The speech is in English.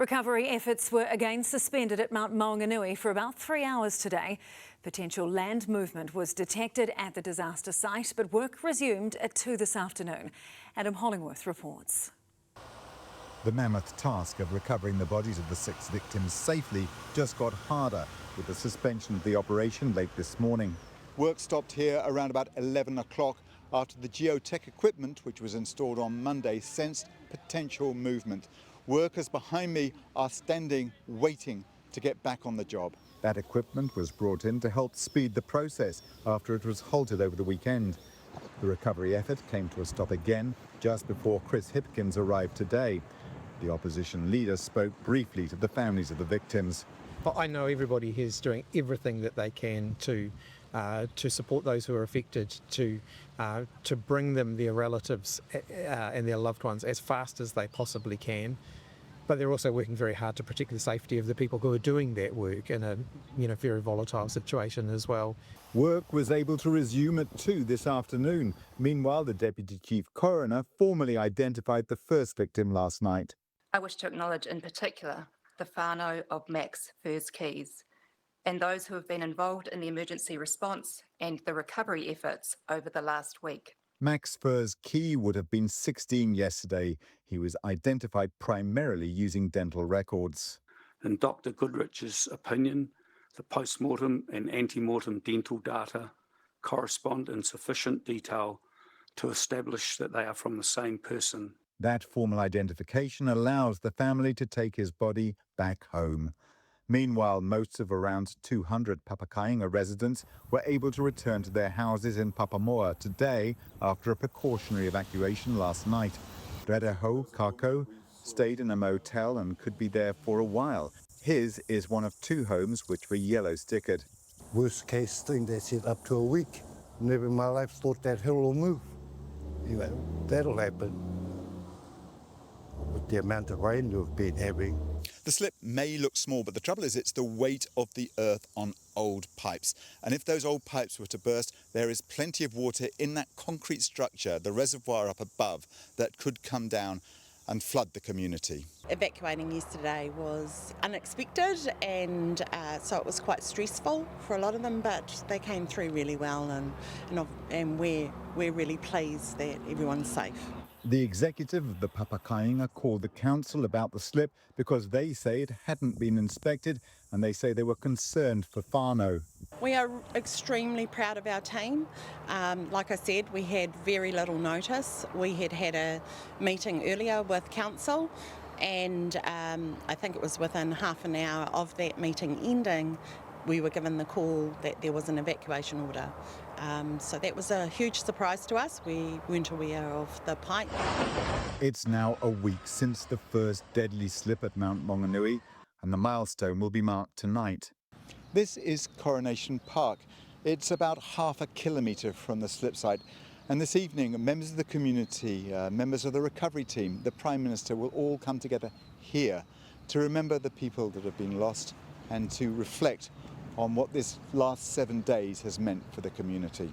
Recovery efforts were again suspended at Mount Maunganui for about 3 hours today. Potential land movement was detected at the disaster site, but work resumed at 2 this afternoon. Adam Hollingworth reports. The mammoth task of recovering the bodies of the 6 victims safely just got harder with the suspension of the operation late this morning. Work stopped here around about 11 o'clock after the geotech equipment, which was installed on Monday, sensed potential movement. Workers behind me are standing, waiting to get back on the job. That equipment was brought in to help speed the process after it was halted over the weekend. The recovery effort came to a stop again just before Chris Hipkins arrived today. The opposition leader spoke briefly to the families of the victims. I know everybody here is doing everything that they can to support those who are affected, to bring them their relatives and their loved ones as fast as they possibly can. But they're also working very hard to protect the safety of the people who are doing that work in a very volatile situation as well. Work was able to resume at 2 this afternoon. Meanwhile, the Deputy Chief Coroner formally identified the first victim last night. I wish to acknowledge in particular the whānau of Max Fur's Keys and those who have been involved in the emergency response and the recovery efforts over the last week. Max Fur's key would have been 16 yesterday. He was identified primarily using dental records. In Dr. Goodrich's opinion, the post-mortem and ante-mortem dental data correspond in sufficient detail to establish that they are from the same person. That formal identification allows the family to take his body back home. Meanwhile, most of around 200 Papakainga residents were able to return to their houses in Papamoa today after a precautionary evacuation last night. Rereho Kako stayed in a motel and could be there for a while. His is one of 2 homes which were yellow stickered. Worst case thing, they said up to a week. Never in my life thought that hill will move. Anyway, that'll happen with the amount of rain we've been having. The slip may look small, but the trouble is it's the weight of the earth on old pipes. And if those old pipes were to burst, there is plenty of water in that concrete structure, the reservoir up above, that could come down and flood the community. Evacuating yesterday was unexpected, and so it was quite stressful for a lot of them, but they came through really well, and we're really pleased that everyone's safe. The executive of the Papakainga called the council about the slip because they say it hadn't been inspected, and they say they were concerned for whānau. We are extremely proud of our team. Like I said, we had very little notice. We had a meeting earlier with council, and I think it was within half an hour of that meeting ending, we were given the call that there was an evacuation order. So that was a huge surprise to us. We weren't aware of the pipe. It's now a week since the first deadly slip at Mount Maunganui, and the milestone will be marked tonight. This is Coronation Park. It's about half a kilometre from the slip site. And this evening, members of the community, members of the recovery team, the Prime Minister will all come together here to remember the people that have been lost and to reflect on what this last 7 days has meant for the community.